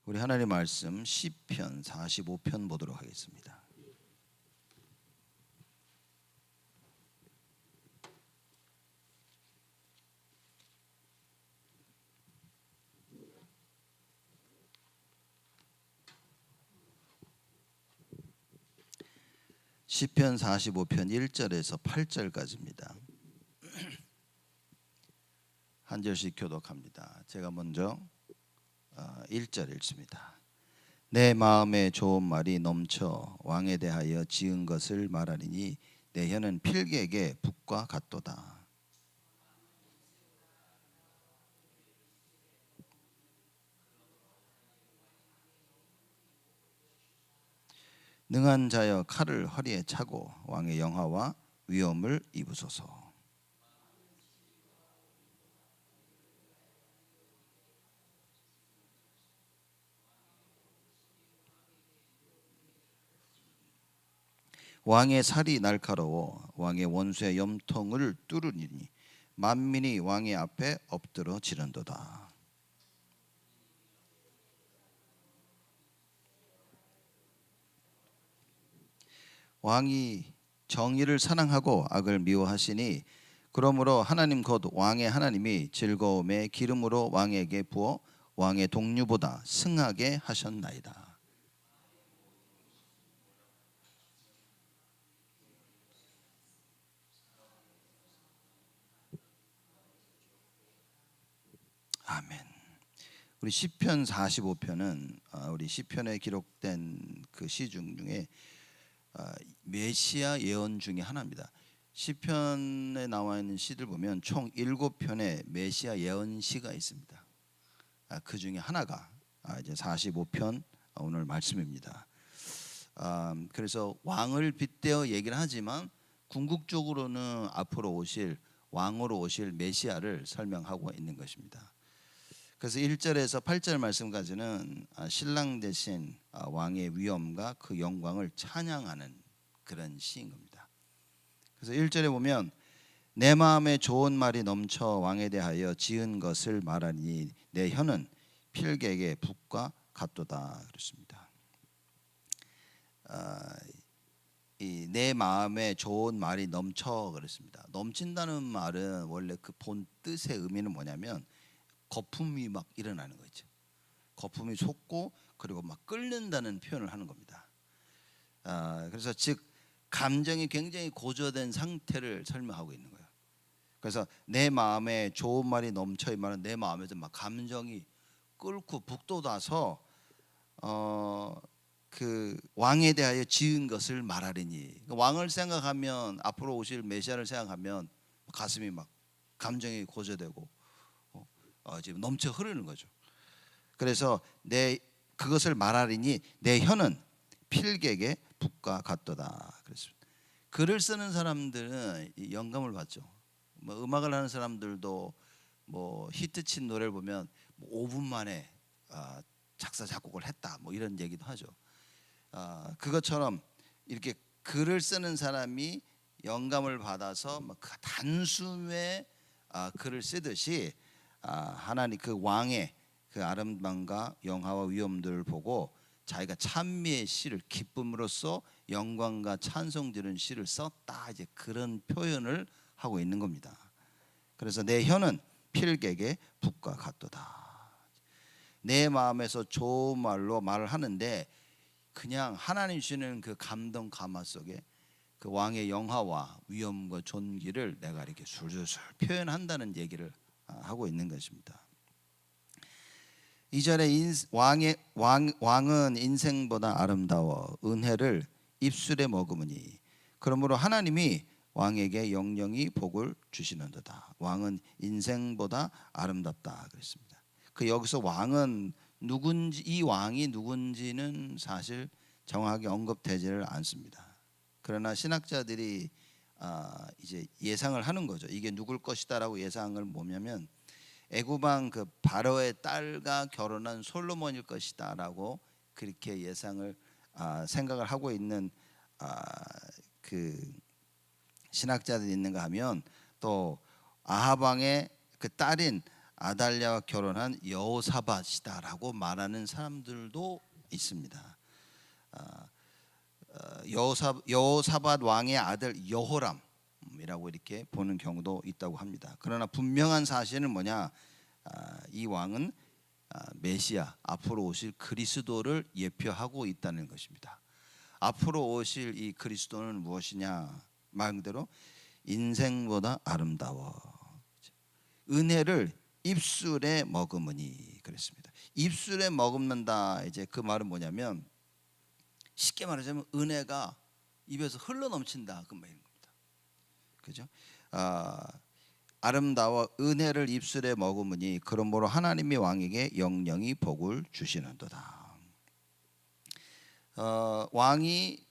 우리 하나님 말씀 시편 45편 보도록 하겠습니다. 시편 45편 1절에서 8절까지입니다. 한 절씩 교독합니다. 제가 먼저 1절 읽습니다. 내 마음에 좋은 말이 넘쳐 왕에 대하여 지은 것을 말하리니 내 혀는 필객의 붓과 같도다. 능한 자여 칼을 허리에 차고 왕의 영화와 위엄을 입으소서. 왕의 살이 날카로워 왕의 원수의 염통을 뚫으리니 만민이 왕의 앞에 엎드러 지른도다. 왕이 정의를 사랑하고 악을 미워하시니 그러므로 하나님 곧 왕의 하나님이 즐거움의 기름으로 왕에게 부어 왕의 동류보다 승하게 하셨나이다. 아멘. 우리 시편 45편은 우리 시편에 기록된 그 시 중에 메시아 예언 중에 하나입니다. 시편에 나와 있는 시들 보면 총 7편의 메시아 예언시가 있습니다. 그 중에 하나가 이제 45편 오늘 말씀입니다. 그래서 왕을 빗대어 얘기를 하지만 궁극적으로는 앞으로 오실 왕으로 오실 메시아를 설명하고 있는 것입니다. 그래서 1절에서 8절 말씀까지는 신랑 대신 왕의 위엄과 그 영광을 찬양하는 그런 시인 겁니다. 그래서 1절에 보면 내 마음에 좋은 말이 넘쳐 왕에 대하여 지은 것을 말하니 내 혀는 필객의 붓과 같도다 그렇습니다. 이 내 마음에 좋은 말이 넘쳐 그랬습니다. 넘친다는 말은 원래 그 본 뜻의 의미는 뭐냐면 거품이 막 일어나는 거죠. 거품이 솟고 그리고 막 끓는다는 표현을 하는 겁니다. 그래서 즉 감정이 굉장히 고조된 상태를 설명하고 있는 거예요. 그래서 내 마음에 좋은 말이 넘쳐 이 말은 내 마음에서 막 감정이 끓고 북돋아서 그 왕에 대하여 지은 것을 말하리니 왕을 생각하면 앞으로 오실 메시아를 생각하면 가슴이 막 감정이 고조되고 지금 넘쳐 흐르는 거죠. 그래서 그것을 말하리니 내 혀는 필객의 붓과 같도다. 그랬습니다. 글을 쓰는 사람들은 영감을 받죠. 뭐 음악을 하는 사람들도 뭐 히트친 노래를 보면 5분 만에 작사 작곡을 했다. 뭐 이런 얘기도 하죠. 그것처럼 이렇게 글을 쓰는 사람이 영감을 받아서 단숨에 글을 쓰듯이 하나님 그 왕의 그 아름다움과 영화와 위엄들을 보고 자기가 찬미의 시를 기쁨으로써 영광과 찬송 드리는 시를 썼다 이제 그런 표현을 하고 있는 겁니다. 그래서 내 혀는 필객의 붓과 같도다. 내 마음에서 좋은 말로 말을 하는데 그냥 하나님 주시는 그 감동 감화 속에 그 왕의 영화와 위엄과 존귀를 내가 이렇게 술술 표현한다는 얘기를 하고 있는 것입니다. 2절에 왕은 인생보다 아름다워 은혜를 입술에 머금으니 그러므로 하나님이 왕에게 영영이 복을 주시는도다. 왕은 인생보다 아름답다 그랬습니다. 그 여기서 왕은 누군지 이 왕이 누군지는 사실 정확하게 언급되지를 않습니다. 그러나 신학자들이 이제 예상을 하는 거죠. 이게 누굴 것이다라고 예상을 뭐냐면 애굽왕 그 바로의 딸과 결혼한 솔로몬일 것이다라고 그렇게 예상을 생각을 하고 있는 그 신학자들이 있는가 하면 또 아합 왕의 그 딸인 아달랴와 결혼한 여호사밧이다라고 말하는 사람들도 있습니다. 여호사밧 왕의 아들 여호람이라고 이렇게 보는 경우도 있다고 합니다. 그러나 분명한 사실은 뭐냐? 이 왕은 메시아, 앞으로 오실 그리스도를 예표하고 있다는 것입니다. 앞으로 오실 이 그리스도는 무엇이냐? 말 그대로 인생보다 아름다워, 은혜를 입술에 머금으니 그랬습니다. 입술에 머금는다. 이제 그 말은 뭐냐면 쉽게 말하자면 은혜가 입에서 흘러 넘친다 그 말인 겁니다. 그죠? 아름다워 은혜를 입술에 머금으니 그러므로 하나님이 왕에게 영영이 복을 주시는도다. 왕이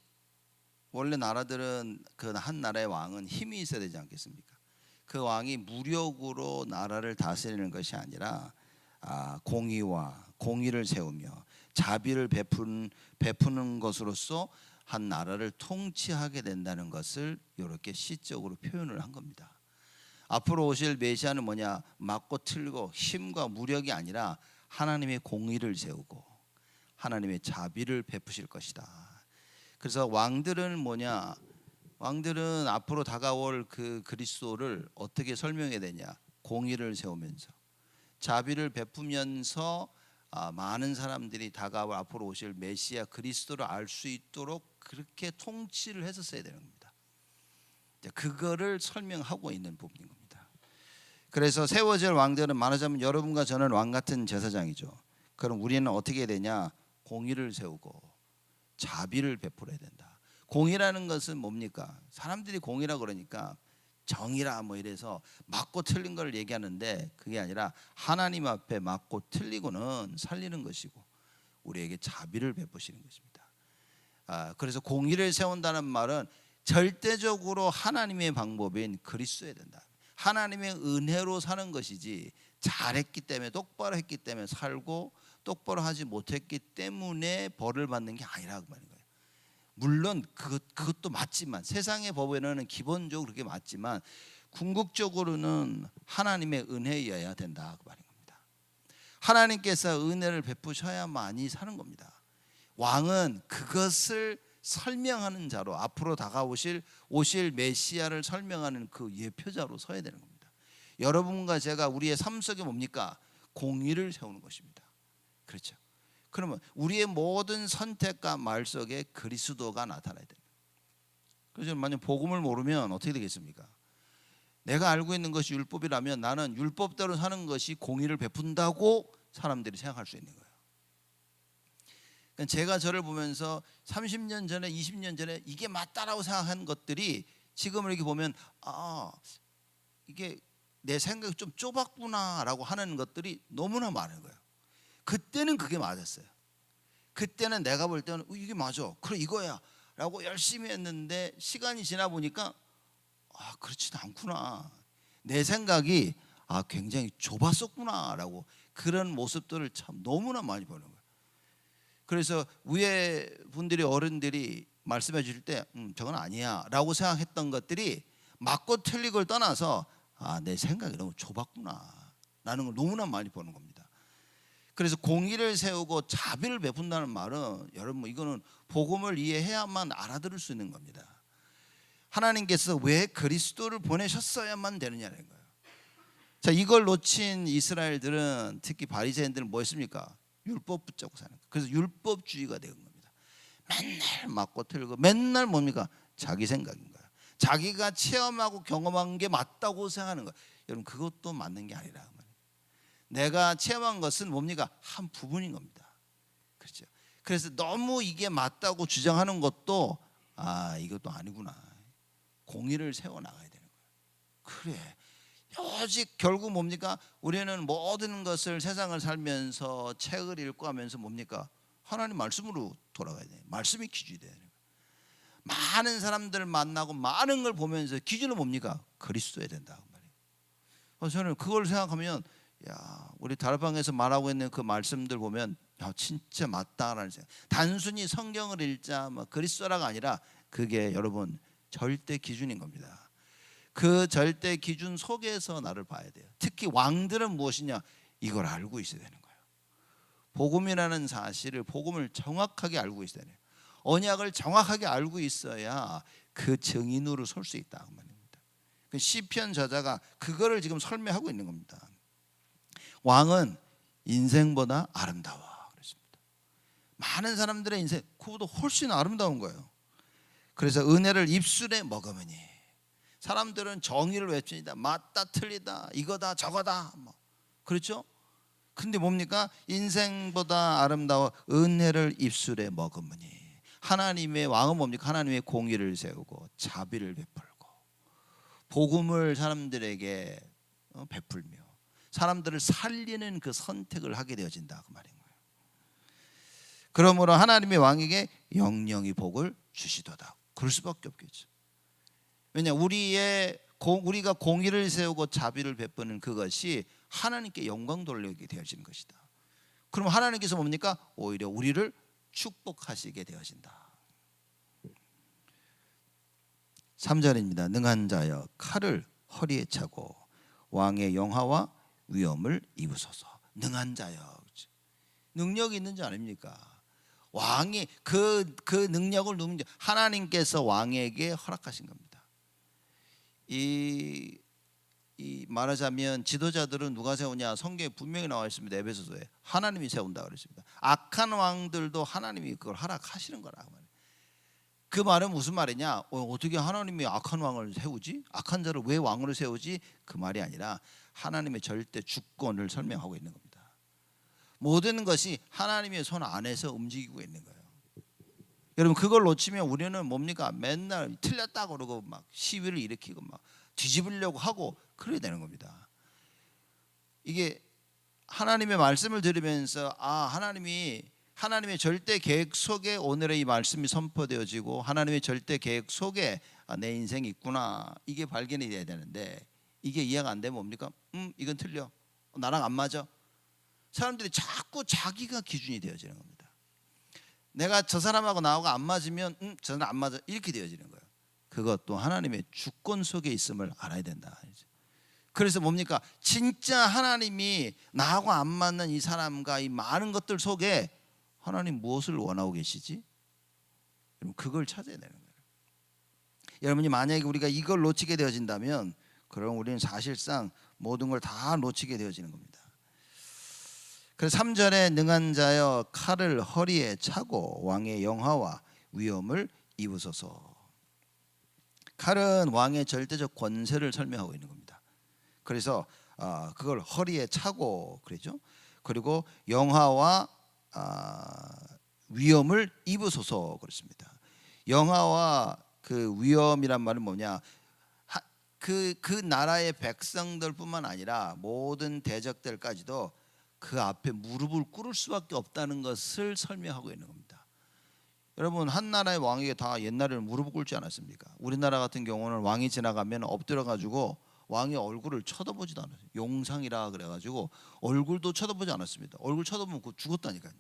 원래 나라들은 그 한 나라의 왕은 힘이 있어야 되지 않겠습니까? 그 왕이 무력으로 나라를 다스리는 것이 아니라 공의와 공의를 세우며 자비를 베푸는 것으로서 한 나라를 통치하게 된다는 것을 이렇게 시적으로 표현을 한 겁니다. 앞으로 오실 메시아는 뭐냐? 맞고 틀고 힘과 무력이 아니라 하나님의 공의를 세우고 하나님의 자비를 베푸실 것이다. 그래서 왕들은 뭐냐? 왕들은 앞으로 다가올 그 그리스도를 어떻게 설명해야 되냐? 공의를 세우면서 자비를 베푸면서 많은 사람들이 다가올 앞으로 오실 메시아 그리스도를 알 수 있도록 그렇게 통치를 했었어야 되는 겁니다. 그거를 설명하고 있는 부분인 겁니다. 그래서 세워질 왕들은 말하자면 여러분과 저는 왕 같은 제사장이죠. 그럼 우리는 어떻게 해야 되냐? 공의를 세우고 자비를 베풀어야 된다. 공의라는 것은 뭡니까? 사람들이 공의라 그러니까 정의라 뭐 이래서 맞고 틀린 걸 얘기하는데 그게 아니라 하나님 앞에 맞고 틀리고는 살리는 것이고 우리에게 자비를 베푸시는 것입니다. 그래서 공의를 세운다는 말은 절대적으로 하나님의 방법인 그리스도여야 된다. 하나님의 은혜로 사는 것이지 잘했기 때문에 똑바로 했기 때문에 살고 똑바로 하지 못했기 때문에 벌을 받는 게 아니라고 말인 거예요. 물론 그것도 맞지만 세상의 법에는 기본적으로 그렇게 맞지만 궁극적으로는 하나님의 은혜여야 된다 그 말인 겁니다. 하나님께서 은혜를 베푸셔야만이 사는 겁니다. 왕은 그것을 설명하는 자로 앞으로 다가오실 메시아를 설명하는 그 예표자로 서야 되는 겁니다. 여러분과 제가 우리의 삶 속에 뭡니까? 공의를 세우는 것입니다. 그렇죠? 그러면 우리의 모든 선택과 말 속에 그리스도가 나타나야 됩니다. 그래서 만약 복음을 모르면 어떻게 되겠습니까? 내가 알고 있는 것이 율법이라면 나는 율법대로 사는 것이 공의를 베푼다고 사람들이 생각할 수 있는 거예요. 그러니까 제가 저를 보면서 30년 전에 20년 전에 이게 맞다라고 생각한 것들이 지금 이렇게 보면 이게 내 생각이 좀 좁았구나라고 하는 것들이 너무나 많은 거예요. 그때는 그게 맞았어요. 그때는 내가 볼 때는 이게 맞아, 그래 이거야 라고 열심히 했는데 시간이 지나 보니까 그렇지도 않구나, 내 생각이 굉장히 좁았었구나 라고 그런 모습들을 참 너무나 많이 보는 거예요. 그래서 위에 분들이 어른들이 말씀해 주실 때 저건 아니야 라고 생각했던 것들이 맞고 틀리고를 떠나서 내 생각이 너무 좁았구나 라는 걸 너무나 많이 보는 겁니다. 그래서 공의를 세우고 자비를 베푼다는 말은 여러분 이거는 복음을 이해해야만 알아들을 수 있는 겁니다. 하나님께서 왜 그리스도를 보내셨어야만 되느냐는 거예요. 자, 이걸 놓친 이스라엘들은 특히 바리새인들은 뭐 했습니까? 율법 붙잡고 사는 거예요. 그래서 율법주의가 된 겁니다. 맨날 맞고 틀고 맨날 뭡니까? 자기 생각인 거예요. 자기가 체험하고 경험한 게 맞다고 생각하는 거예요. 여러분 그것도 맞는 게 아니라 내가 체험한 것은 뭡니까? 한 부분인 겁니다. 그렇죠? 그래서 너무 이게 맞다고 주장하는 것도 이것도 아니구나. 공의를 세워 나가야 되는 거예요. 그래. 오직 결국 뭡니까? 우리는 모든 것을 세상을 살면서 책을 읽고 하면서 뭡니까? 하나님 말씀으로 돌아가야 돼요. 말씀이 기준이 돼야 돼요. 많은 사람들을 만나고 많은 걸 보면서 기준은 뭡니까? 그리스도여야 된다 그 말이에요. 그래서 저는 그걸 생각하면 우리 다락방에서 말하고 있는 그 말씀들 보면 진짜 맞다라는 생각. 단순히 성경을 읽자 그리스도라가 아니라 그게 여러분 절대 기준인 겁니다. 그 절대 기준 속에서 나를 봐야 돼요. 특히 왕들은 무엇이냐, 이걸 알고 있어야 되는 거예요. 복음이라는 사실을, 복음을 정확하게 알고 있어야 돼요. 언약을 정확하게 알고 있어야 그 증인으로 설 수 있다 그 말입니다. 그 시편 저자가 그거를 지금 설명하고 있는 겁니다. 왕은 인생보다 아름다워 그랬습니다. 많은 사람들의 인생 그보다 훨씬 아름다운 거예요. 그래서 은혜를 입술에 머금으니, 사람들은 정의를 외칩니다. 맞다 틀리다 이거다 저거다 뭐. 그렇죠? 근데 뭡니까? 인생보다 아름다워 은혜를 입술에 머금으니. 하나님의 왕은 뭡니까? 하나님의 공의를 세우고 자비를 베풀고 복음을 사람들에게 베풀며 사람들을 살리는 그 선택을 하게 되어진다 그 말인 거예요. 그러므로 하나님의 왕에게 영영이 복을 주시도다. 그럴 수밖에 없겠죠. 왜냐, 우리가 공의를 세우고 자비를 베푸는 그것이 하나님께 영광 돌리게 되어지는 것이다. 그럼 하나님께서 뭡니까? 오히려 우리를 축복하시게 되어진다. 3절입니다. 능한 자여 칼을 허리에 차고 왕의 영화와 위엄을 입으소서. 능한 자여, 능력이 있는 자 아닙니까? 왕이 그 능력을 누군지 하나님께서 왕에게 허락하신 겁니다. 이 말하자면 지도자들은 누가 세우냐, 성경에 분명히 나와 있습니다. 에베소서에 하나님이 세운다 그랬습니다. 악한 왕들도 하나님이 그걸 허락하시는 거라고 말이에요. 그 말은 무슨 말이냐? 어떻게 하나님이 악한 왕을 세우지? 악한 자를 왜 왕으로 세우지? 그 말이 아니라 하나님의 절대 주권을 설명하고 있는 겁니다. 모든 것이 하나님의 손 안에서 움직이고 있는 거예요. 여러분, 그걸 놓치면 우리는 뭡니까? 맨날 틀렸다 그러고 막 시위를 일으키고 막 뒤집으려고 하고 그래야 되는 겁니다. 이게 하나님의 말씀을 들으면서 하나님의 절대 계획 속에 오늘의 이 말씀이 선포되어지고 하나님의 절대 계획 속에 내 인생이 있구나, 이게 발견이 돼야 되는데 이게 이해가 안 되면 뭡니까? 이건 틀려, 나랑 안 맞아. 사람들이 자꾸 자기가 기준이 되어지는 겁니다. 내가 저 사람하고 나하고 안 맞으면 저는 안 맞아, 이렇게 되어지는 거예요. 그것도 하나님의 주권 속에 있음을 알아야 된다. 그래서 뭡니까? 진짜 하나님이 나하고 안 맞는 이 사람과 이 많은 것들 속에 하나님 무엇을 원하고 계시지? 여러분, 그걸 찾아야 되는 거예요. 여러분이 만약에 우리가 이걸 놓치게 되어진다면 그럼 우리는 사실상 모든 걸 다 놓치게 되어지는 겁니다. 그래서 3절에 능한 자여 칼을 허리에 차고 왕의 영화와 위엄을 입으소서. 칼은 왕의 절대적 권세를 설명하고 있는 겁니다. 그래서 그걸 허리에 차고 그러죠. 그리고 영화와 위엄을 입으소서 그렇습니다. 영화와 그 위엄이란 말은 뭐냐? 그 나라의 백성들뿐만 아니라 모든 대적들까지도 그 앞에 무릎을 꿇을 수밖에 없다는 것을 설명하고 있는 겁니다. 여러분, 한 나라의 왕에게 다 옛날에는 무릎을 꿇지 않았습니까? 우리나라 같은 경우는 왕이 지나가면 엎드려가지고 왕의 얼굴을 쳐다보지도 않았어요. 용상이라 그래가지고 얼굴도 쳐다보지 않았습니다. 얼굴 쳐다보면 그거 죽었다니까요.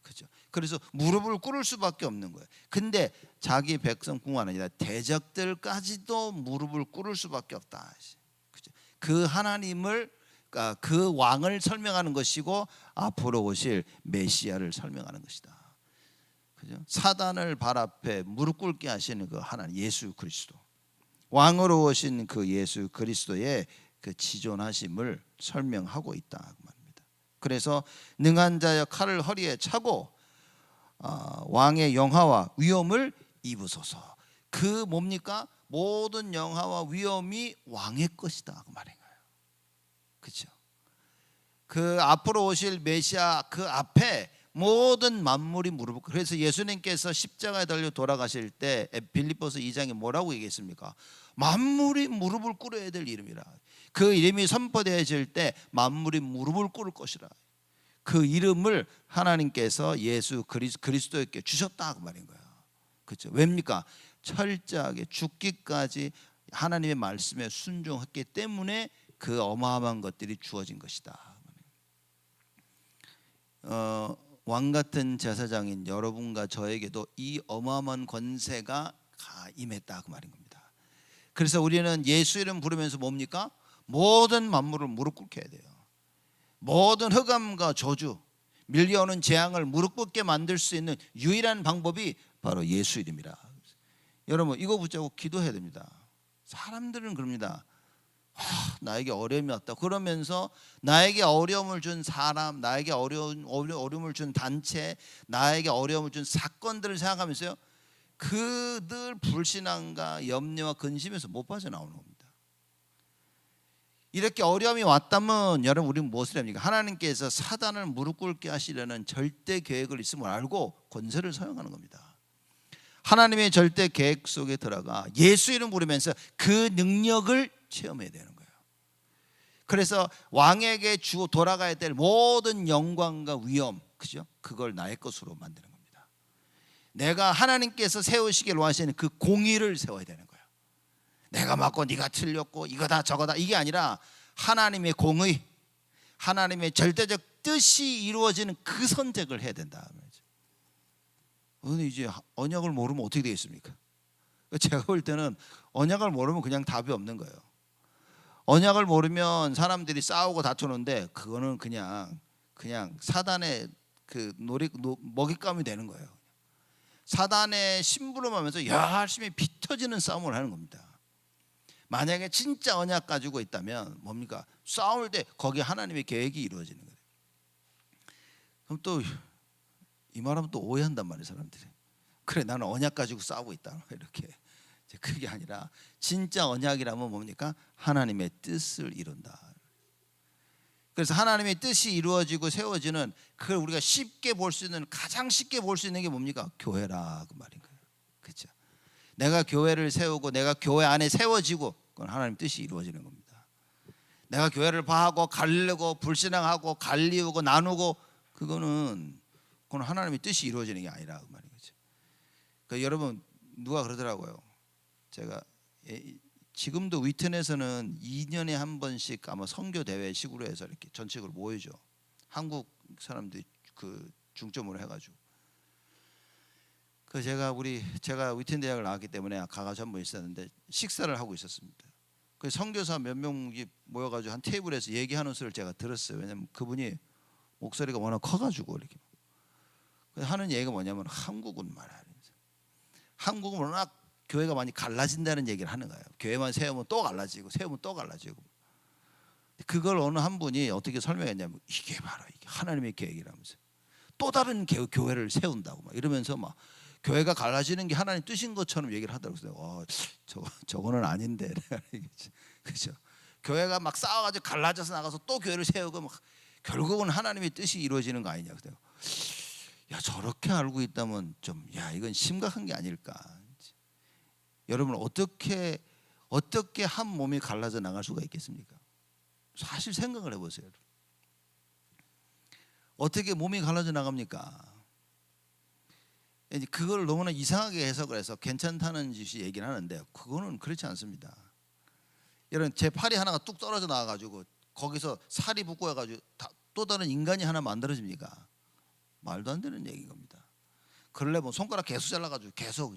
그렇죠? 그래서 무릎을 꿇을 수밖에 없는 거예요. 근데 자기 백성뿐만 아니라 대적들까지도 무릎을 꿇을 수밖에 없다. 그렇죠? 그 하나님을, 그 왕을 설명하는 것이고 앞으로 오실 메시아를 설명하는 것이다. 그죠? 사단을 발 앞에 무릎 꿇게 하시는 그 하나님 예수 그리스도, 왕으로 오신 그 예수 그리스도의 그 지존하심을 설명하고 있다 그 말입니다. 그래서 능한 자여 칼을 허리에 차고 왕의 영화와 위엄을 입으소서. 그 뭡니까? 모든 영화와 위엄이 왕의 것이다 그 말인 거예요. 그렇죠? 그 앞으로 오실 메시아 그 앞에 모든 만물이 무릎을, 그래서 예수님께서 십자가에 달려 돌아가실 때 빌립보서 2장에 뭐라고 얘기했습니까? 만물이 무릎을 꿇어야 될 이름이라. 그 이름이 선포되어질 때 만물이 무릎을 꿇을 것이라. 그 이름을 하나님께서 예수 그리스도에게 주셨다 그 말인 거예요. 그렇죠? 왜입니까? 철저하게 죽기까지 하나님의 말씀에 순종했기 때문에 그 어마어마한 것들이 주어진 것이다. 왕 같은 제사장인 여러분과 저에게도 이 어마어마한 권세가 임했다 그 말인 겁니다. 그래서 우리는 예수 이름 부르면서 뭡니까? 모든 만물을 무릎 꿇게 해야 돼요. 모든 흑암과 저주, 밀려오는 재앙을 무릎 꿇게 만들 수 있는 유일한 방법이 바로 예수 이름이라. 여러분 이거 붙잡고 기도해야 됩니다. 사람들은 그럽니다. 나에게 어려움이 왔다 그러면서 나에게 어려움을 준 사람, 나에게 어려움을 준 단체, 나에게 어려움을 준 사건들을 생각하면서요, 그 늘 불신앙과 염려와 근심에서 못 빠져나오는 겁니다. 이렇게 어려움이 왔다면 여러분 우리는 무엇을 합니까? 하나님께서 사단을 무릎 꿇게 하시려는 절대 계획을 있음을 알고 권세를 사용하는 겁니다. 하나님의 절대 계획 속에 들어가 예수 이름 부르면서 그 능력을 체험해야 되는 거예요. 그래서 왕에게 주고 돌아가야 될 모든 영광과 위엄, 그죠? 그걸 나의 것으로 만드는 겁니다. 내가 하나님께서 세우시길 원하시는 그 공의를 세워야 되는 거예요. 내가 맞고 네가 틀렸고 이거다 저거다 이게 아니라 하나님의 공의, 하나님의 절대적 뜻이 이루어지는 그 선택을 해야 된다. 근데 이제 언약을 모르면 어떻게 되겠습니까? 제가 볼 때는 언약을 모르면 그냥 답이 없는 거예요. 언약을 모르면 사람들이 싸우고 다투는데 그거는 그냥 사단의 그 먹잇감이 되는 거예요. 사단의 심부름하면서 열심히 피 터지는 싸움을 하는 겁니다. 만약에 진짜 언약 가지고 있다면 뭡니까? 싸울 때 거기에 하나님의 계획이 이루어지는 거예요. 그럼 또 이 말하면 또 오해한단 말이에요, 사람들이. 그래 나는 언약 가지고 싸우고 있다 이렇게. 그게 아니라 진짜 언약이라면 뭡니까? 하나님의 뜻을 이룬다. 그래서 하나님의 뜻이 이루어지고 세워지는 그걸 우리가 쉽게 볼 수 있는, 가장 쉽게 볼 수 있는 게 뭡니까? 교회라 그 말인 거예요. 그렇죠? 내가 교회를 세우고 내가 교회 안에 세워지고 그건 하나님 뜻이 이루어지는 겁니다. 내가 교회를 봐하고 갈르고 불신앙하고 갈리우고 나누고 그건 하나님의 뜻이 이루어지는 게 아니라 그 말인 거죠. 그러니까 여러분 누가 그러더라고요. 제가 지금도 위튼에서는 2년에 한 번씩 아마 선교 대회 식으로 해서 이렇게 전체적으로 모이죠. 한국 사람들이 그 중점으로 해가지고. 그 제가 위튼 대학을 나왔기 때문에 가가지고 한 번 있었는데 식사를 하고 있었습니다. 그 선교사 몇 명이 모여가지고 한 테이블에서 얘기하는 소리를 제가 들었어요. 왜냐면 그분이 목소리가 워낙 커가지고 이렇게 하는 얘기가 뭐냐면 한국은 말이야. 한국은 워낙 교회가 많이 갈라진다는 얘기를 하는 거예요. 교회만 세우면 또 갈라지고 세우면 또 갈라지고. 그걸 어느 한 분이 어떻게 설명했냐면 이게 바로 이게 하나님의 계획이라면서 또 다른 교회를 세운다고 막 이러면서 막 교회가 갈라지는 게 하나님 뜻인 것처럼 얘기를 하더라고요. 저거는 아닌데. 그렇죠. 교회가 막 싸워가지고 갈라져서 나가서 또 교회를 세우고 막 결국은 하나님의 뜻이 이루어지는 거 아니냐. 그래요. 야 저렇게 알고 있다면 좀 이건 심각한 게 아닐까. 여러분 어떻게 한 몸이 갈라져 나갈 수가 있겠습니까? 사실 생각을 해보세요. 어떻게 몸이 갈라져 나갑니까? 그걸 너무나 이상하게 해석을 해서 괜찮다는 짓이 얘기를 하는데 그거는 그렇지 않습니다. 여러분 제 팔이 하나가 뚝 떨어져 나와가지고 거기서 살이 붙고 해가지고 또 다른 인간이 하나 만들어집니까? 말도 안 되는 얘기인 겁니다. 그러려면 손가락 계속 잘라가지고 계속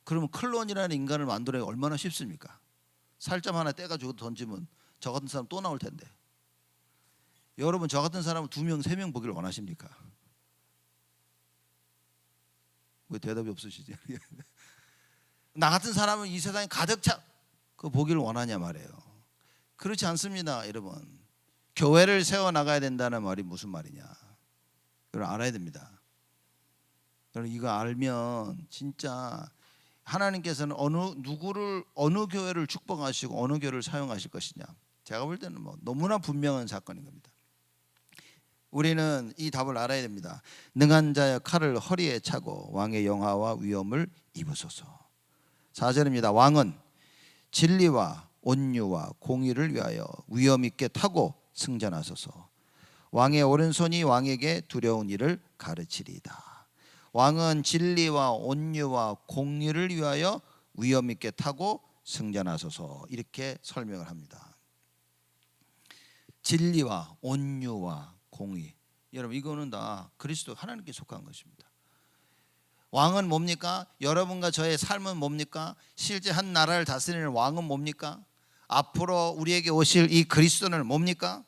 그러면 클론이라는 인간을 만들어야 얼마나 쉽습니까? 살점 하나 떼가지고 던지면 저 같은 사람 또 나올 텐데. 여러분 저 같은 사람을 2명, 3명 보기를 원하십니까? 왜 대답이 없으시지? 나 같은 사람은 이 세상에 가득 차 그 보기를 원하냐 말이에요. 그렇지 않습니다, 여러분. 교회를 세워 나가야 된다는 말이 무슨 말이냐? 여러분 알아야 됩니다. 여러분 이거 알면 진짜 하나님께서는 어느 교회를 축복하시고 어느 교회를 사용하실 것이냐. 제가 볼 때는 너무나 분명한 사건인 겁니다. 우리는 이 답을 알아야 됩니다. 능한 자의 칼을 허리에 차고 왕의 영화와 위엄을 입으소서. 4절입니다. 왕은 진리와 온유와 공의를 위하여 위엄 있게 타고 승전하소서. 왕의 오른손이 왕에게 두려운 일을 가르치리이다. 왕은 진리와 온유와 공의를 위하여 위엄 있게 타고 승전하소서. 이렇게 설명을 합니다. 진리와 온유와 공의. 여러분 이거는 다 그리스도 하나님께 속한 것입니다. 왕은 뭡니까? 여러분과 저의 삶은 뭡니까? 실제 한 나라를 다스리는 왕은 뭡니까? 앞으로 우리에게 오실 이 그리스도는 뭡니까?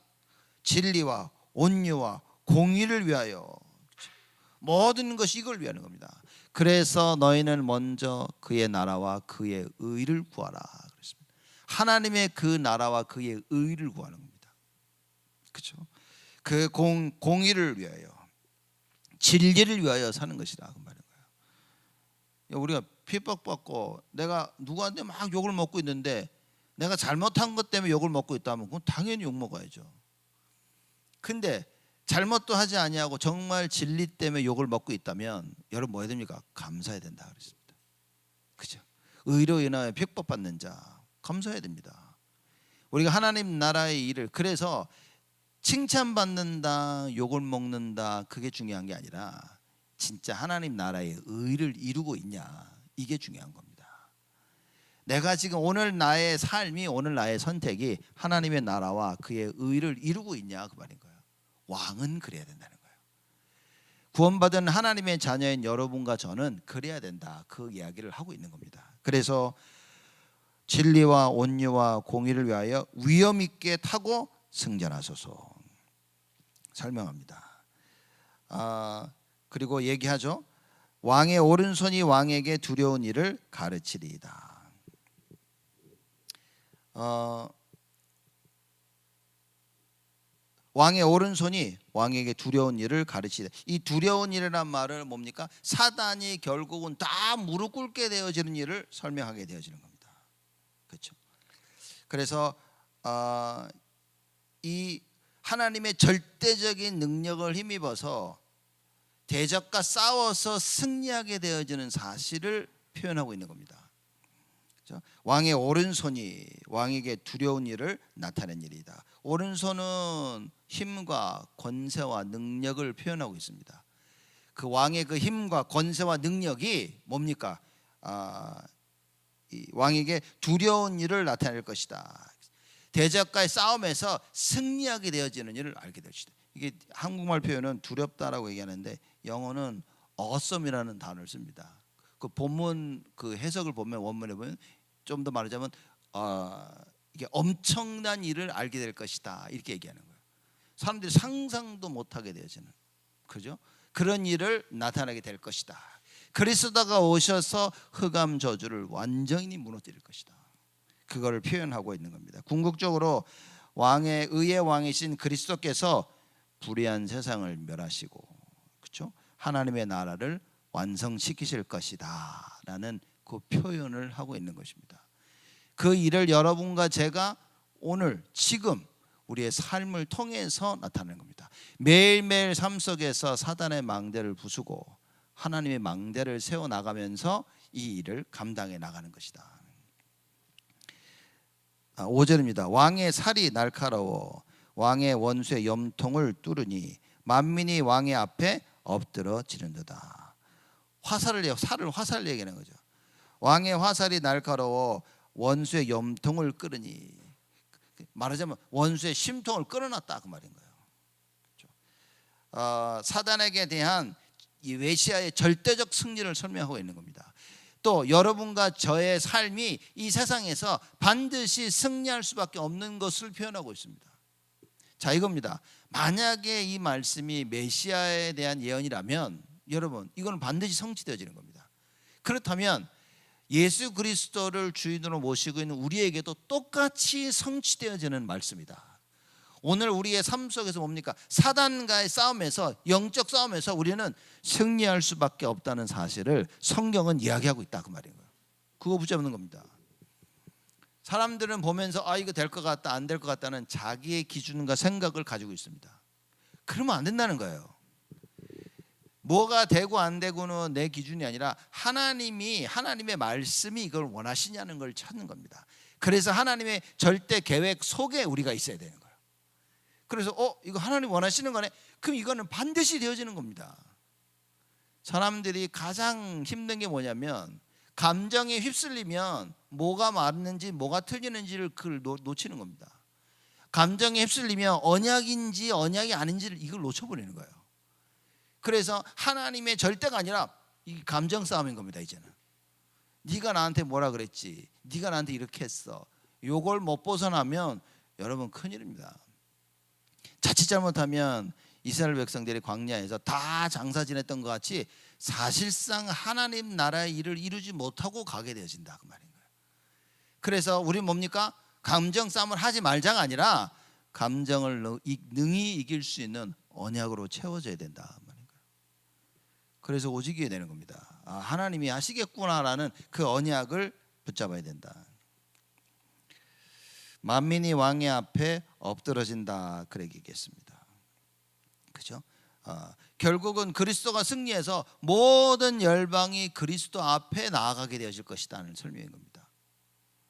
진리와 온유와 공의를 위하여, 모든 것이 이걸 위하는 겁니다. 그래서 너희는 먼저 그의 나라와 그의 의를 구하라 그랬습니다. 하나님의 그 나라와 그의 의를 구하는 겁니다. 그렇죠? 그 공의를 위하여, 진리를 위하여 사는 것이다 그 말인 거예요. 우리가 핍박받고 내가 누구한테 막 욕을 먹고 있는데 내가 잘못한 것 때문에 욕을 먹고 있다면 그건 당연히 욕 먹어야죠. 근데 잘못도 하지 아니하고 정말 진리 때문에 욕을 먹고 있다면 여러분 뭐 해야 됩니까? 감사해야 된다 그랬습니다. 그죠? 의로 인하여 핍박받는 자 감사해야 됩니다. 우리가 하나님 나라의 일을, 그래서 칭찬받는다, 욕을 먹는다, 그게 중요한 게 아니라 진짜 하나님 나라의 의를 이루고 있냐, 이게 중요한 겁니다. 내가 지금 오늘 나의 삶이, 오늘 나의 선택이 하나님의 나라와 그의 의를 이루고 있냐 그 말인 거예요. 왕은 그래야 된다는 거예요. 구원받은 하나님의 자녀인 여러분과 저는 그래야 된다, 그 이야기를 하고 있는 겁니다. 그래서 진리와 온유와 공의를 위하여 위엄 있게 타고 승전하소서 설명합니다. 그리고 얘기하죠. 왕의 오른손이 왕에게 두려운 일을 가르치리이다. 왕의 오른손이 왕에게 두려운 일을 가르치다. 이 두려운 일이란 말은 뭡니까? 사단이 결국은 다 무릎 꿇게 되어지는 일을 설명하게 되어지는 겁니다. 그렇죠? 그래서 이 하나님의 절대적인 능력을 힘입어서 대적과 싸워서 승리하게 되어지는 사실을 표현하고 있는 겁니다. 그렇죠? 왕의 오른손이 왕에게 두려운 일을 나타낸 일이다. 오른손은 힘과 권세와 능력을 표현하고 있습니다. 그 왕의 그 힘과 권세와 능력이 뭡니까? 이 왕에게 두려운 일을 나타낼 것이다. 대적과의 싸움에서 승리하게 되어지는 일을 알게 될 것이다. 이게 한국말 표현은 두렵다라고 얘기하는데 영어는 awesome이라는 단어를 씁니다. 그 본문 그 해석을 보면, 원문에 보면 좀 더 말하자면 이게 엄청난 일을 알게 될 것이다, 이렇게 얘기하는 거예요. 사람들이 상상도 못하게 되어지는, 그죠? 그런 일을 나타나게 될 것이다. 그리스도가 오셔서 흑암 저주를 완전히 무너뜨릴 것이다. 그거를 표현하고 있는 겁니다. 궁극적으로 의의 왕이신 그리스도께서 불의한 세상을 멸하시고, 그렇죠? 하나님의 나라를 완성시키실 것이다 라는 그 표현을 하고 있는 것입니다. 그 일을 여러분과 제가 오늘 지금 우리의 삶을 통해서 나타내는 겁니다. 매일매일 삶 속에서 사단의 망대를 부수고 하나님의 망대를 세워나가면서 이 일을 감당해 나가는 것이다. 5절입니다. 왕의 살이 날카로워 왕의 원수의 염통을 뚫으니 만민이 왕의 앞에 엎드러 지른도다. 화살을 얘기하는 거죠. 왕의 화살이 날카로워 원수의 염통을 끌으니, 말하자면 원수의 심통을 끌어놨다 그 말인 거예요. 사단에게 대한 이 메시아의 절대적 승리를 설명하고 있는 겁니다. 또 여러분과 저의 삶이 이 세상에서 반드시 승리할 수밖에 없는 것을 표현하고 있습니다. 자, 이겁니다. 만약에 이 말씀이 메시아에 대한 예언이라면 여러분, 이건 반드시 성취되어지는 겁니다. 그렇다면 예수 그리스도를 주인으로 모시고 있는 우리에게도 똑같이 성취되어지는 말씀이다. 오늘 우리의 삶 속에서 뭡니까? 사단과의 싸움에서, 영적 싸움에서 우리는 승리할 수밖에 없다는 사실을 성경은 이야기하고 있다 그 말인 거예요. 그거 붙잡는 겁니다. 사람들은 보면서 이거 될 것 같다, 안 될 것 같다는 자기의 기준과 생각을 가지고 있습니다. 그러면 안 된다는 거예요. 뭐가 되고 안 되고는 내 기준이 아니라 하나님의 말씀이 이걸 원하시냐는 걸 찾는 겁니다. 그래서 하나님의 절대 계획 속에 우리가 있어야 되는 거예요. 그래서 이거 하나님 원하시는 거네. 그럼 이거는 반드시 되어지는 겁니다. 사람들이 가장 힘든 게 뭐냐면 감정에 휩쓸리면 뭐가 맞는지 뭐가 틀리는지를 그걸 놓치는 겁니다. 감정에 휩쓸리면 언약인지 언약이 아닌지를 이걸 놓쳐버리는 거예요. 그래서 하나님의 절대가 아니라 이 감정 싸움인 겁니다. 이제는 네가 나한테 뭐라 그랬지, 네가 나한테 이렇게 했어. 요걸 못 벗어나면 여러분 큰일입니다. 자칫 잘못하면 이스라엘 백성들이 광야에서 다 장사 지냈던 것 같이 사실상 하나님 나라의 일을 이루지 못하고 가게 되어진다 그 말인 거예요. 그래서 우리 뭡니까? 감정 싸움을 하지 말자가 아니라 감정을 능히 이길 수 있는 언약으로 채워져야 된다 그 말인 거예요. 그래서 오직이게 되는 겁니다. 아, 하나님이 하시겠구나라는 그 언약을 붙잡아야 된다. 만민이 왕의 앞에 엎드러진다 그렇게 얘기했습니다. 그죠? 결국은 그리스도가 승리해서 모든 열방이 그리스도 앞에 나아가게 되어질 것이다는 설명인 겁니다.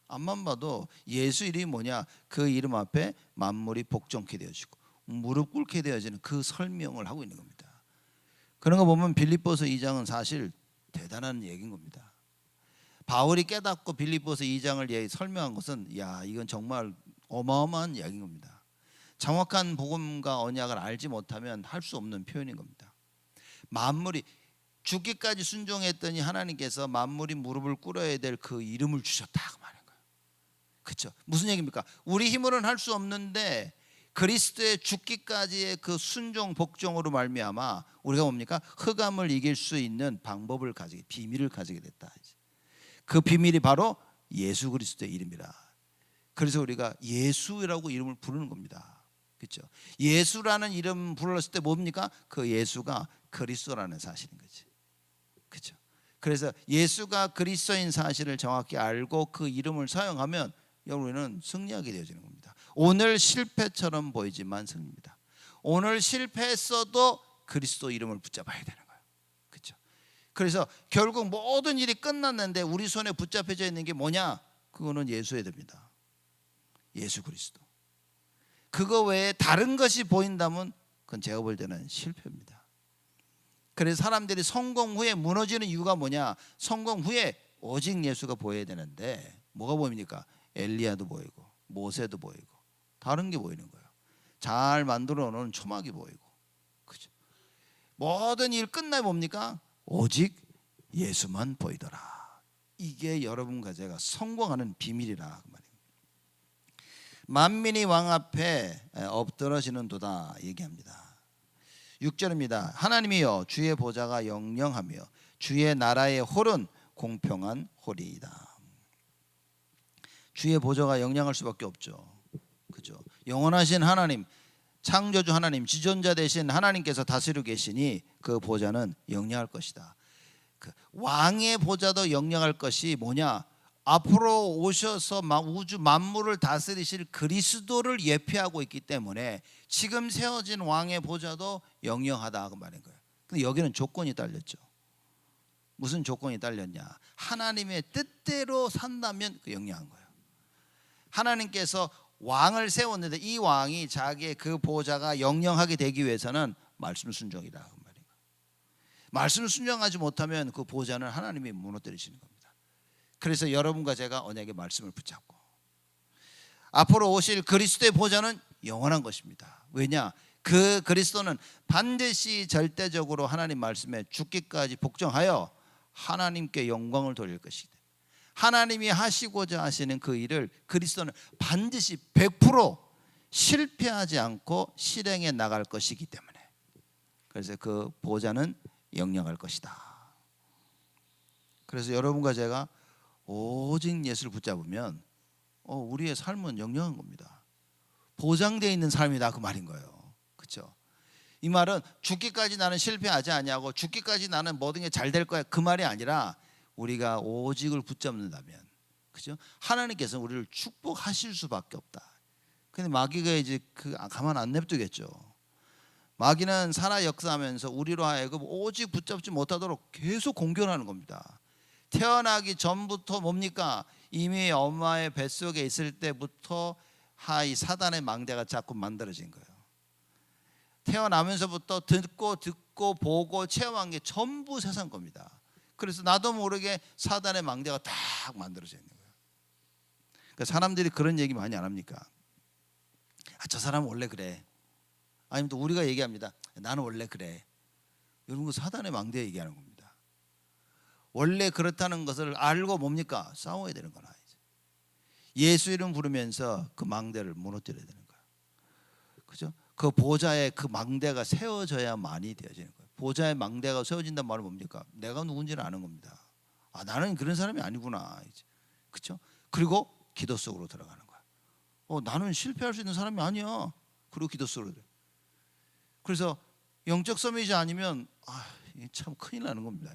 앞만 봐도 예수 이름이 뭐냐, 그 이름 앞에 만물이 복종케 되어지고 무릎 꿇게 되어지는 그 설명을 하고 있는 겁니다. 그런 거 보면 빌립보서 2장은 사실 대단한 얘기인 겁니다. 바울이 깨닫고 빌립보서 2장을 설명한 것은 야, 이건 정말 어마어마한 이야기인 겁니다. 정확한 복음과 언약을 알지 못하면 할 수 없는 표현인 겁니다. 만물이 죽기까지 순종했더니 하나님께서 만물이 무릎을 꿇어야 될 그 이름을 주셨다 그 말인 거예요. 그렇죠? 무슨 얘기입니까? 우리 힘으로는 할 수 없는데 그리스도의 죽기까지의 그 순종 복종으로 말미암아 우리가 뭡니까? 흑암을 이길 수 있는 방법을 가지게, 비밀을 가지게 됐다. 그 비밀이 바로 예수 그리스도의 이름이라. 그래서 우리가 예수라고 이름을 부르는 겁니다. 그렇죠? 예수라는 이름 불렀을 때 뭡니까? 그 예수가 그리스도라는 사실인 거지. 그렇죠? 그래서 예수가 그리스도인 사실을 정확히 알고 그 이름을 사용하면 우리는 승리하게 되어지는 겁니다. 오늘 실패처럼 보이지만 승리입니다. 오늘 실패했어도 그리스도 이름을 붙잡아야 되는 거예요. 그렇죠? 그래서 결국 모든 일이 끝났는데 우리 손에 붙잡혀져 있는 게 뭐냐? 그거는 예수여야 됩니다. 예수 그리스도. 그거 외에 다른 것이 보인다면 그건 제가 볼 때는 실패입니다. 그래서 사람들이 성공 후에 무너지는 이유가 뭐냐? 성공 후에 오직 예수가 보여야 되는데 뭐가 보입니까? 엘리야도 보이고 모세도 보이고 다른 게 보이는 거예요. 잘 만들어 놓은 초막이 보이고. 그죠? 모든 일 끝나면 뭡니까? 오직 예수만 보이더라. 이게 여러분과 제가 성공하는 비밀이라 그 말이에요. 만민이 왕 앞에 엎드러지는 도다 얘기합니다. 6절입니다. 하나님이여 주의 보좌가 영영하며 주의 나라의 홀은 공평한 홀이다. 주의 보좌가 영영할 수밖에 없죠. 그죠? 영원하신 하나님, 창조주 하나님, 지존자 되신 하나님께서 다스리고 계시니 그 보좌는 영영할 것이다. 그 왕의 보좌도 영영할 것이 뭐냐? 앞으로 오셔서 우주 만물을 다스리실 그리스도를 예표하고 있기 때문에 지금 세워진 왕의 보좌도 영영하다 그 말인 거예요. 근데 여기는 조건이 딸렸죠. 무슨 조건이 딸렸냐? 하나님의 뜻대로 산다면 그 영영한 거예요. 하나님께서 왕을 세웠는데 이 왕이 자기의 그 보좌가 영영하게 되기 위해서는 말씀 순종이다 그 말인 거예요. 말씀 순종하지 못하면 그 보좌는 하나님이 무너뜨리시는 겁니다. 그래서 여러분과 제가 언약의 말씀을 붙잡고 앞으로 오실 그리스도의 보좌는 영원한 것입니다. 왜냐? 그 그리스도는 반드시 절대적으로 하나님 말씀에 죽기까지 복종하여 하나님께 영광을 돌릴 것이기 때문에 하나님이 하시고자 하시는 그 일을 그리스도는 반드시 100% 실패하지 않고 실행해 나갈 것이기 때문에 그래서 그 보좌는 영영할 것이다. 그래서 여러분과 제가 오직 예수를 붙잡으면 우리의 삶은 영영한 겁니다. 보장되어 있는 삶이다 그 말인 거예요. 그렇죠? 이 말은 죽기까지 나는 실패하지 아니하고 죽기까지 나는 모든 게 잘 될 거야 그 말이 아니라 우리가 오직을 붙잡는다면, 그죠? 하나님께서 우리를 축복하실 수밖에 없다. 근데 마귀가 이제 가만 안 냅두겠죠. 마귀는 살아 역사하면서 우리로 하여금 오직 붙잡지 못하도록 계속 공격하는 겁니다. 태어나기 전부터 뭡니까? 이미 엄마의 뱃속에 있을 때부터 이 사단의 망대가 자꾸 만들어진 거예요. 태어나면서부터 듣고 보고 체험한 게 전부 세상 겁니다. 그래서 나도 모르게 사단의 망대가 딱 만들어져 있는 거예요. 그러니까 사람들이 그런 얘기 많이 안 합니까? 저 사람은 원래 그래. 아니면 또 우리가 얘기합니다. 나는 원래 그래. 여러분 그 사단의 망대 얘기하는 겁니다. 원래 그렇다는 것을 알고 뭡니까? 싸워야 되는 거나. 예수 이름 부르면서 그 망대를 무너뜨려야 되는 거야. 그죠? 그 보좌에 그 망대가 세워져야만이 되어지는 거예요. 보좌의 망대가 세워진단 말은 뭡니까? 내가 누군지를 아는 겁니다. 아, 나는 그런 사람이 아니구나. 그렇죠? 그리고 기도 속으로 들어가는 거야. 나는 실패할 수 있는 사람이 아니야. 그리고 기도 속으로 들어. 그래서 영적 서밋이 아니면 참 큰일 나는 겁니다.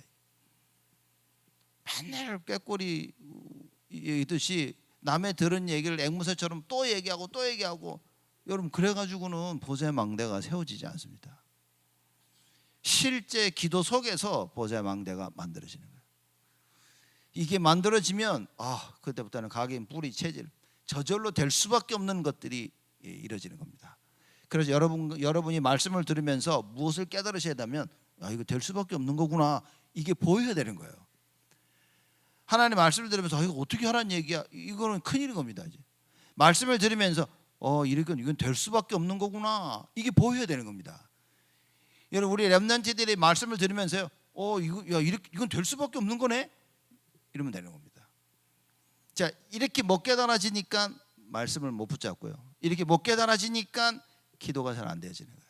맨날 꾀꼬리 이듯이 남의 들은 얘기를 앵무새처럼 또 얘기하고 또 얘기하고, 여러분 그래가지고는 보좌의 망대가 세워지지 않습니다. 실제 기도 속에서 보좌의 망대가 만들어지는 거예요. 이게 만들어지면 그때부터는 각인, 뿌리, 체질, 저절로 될 수밖에 없는 것들이 이루어지는 겁니다. 그래서 여러분이 말씀을 들으면서 무엇을 깨달으셔야 되면 이거 될 수밖에 없는 거구나, 이게 보여야 되는 거예요. 하나님 말씀을 들으면서 이거 어떻게 하라는 얘기야? 이거는 큰일인 겁니다. 이제 말씀을 들으면서 이건 될 수밖에 없는 거구나, 이게 보여야 되는 겁니다. 여러분, 우리 렘넌트들이 말씀을 들으면서요, 이건 될 수밖에 없는 거네, 이러면 되는 겁니다. 자, 이렇게 못 깨달아지니까 말씀을 못 붙잡고요, 이렇게 못 깨달아지니까 기도가 잘 안 되어지는 거예요.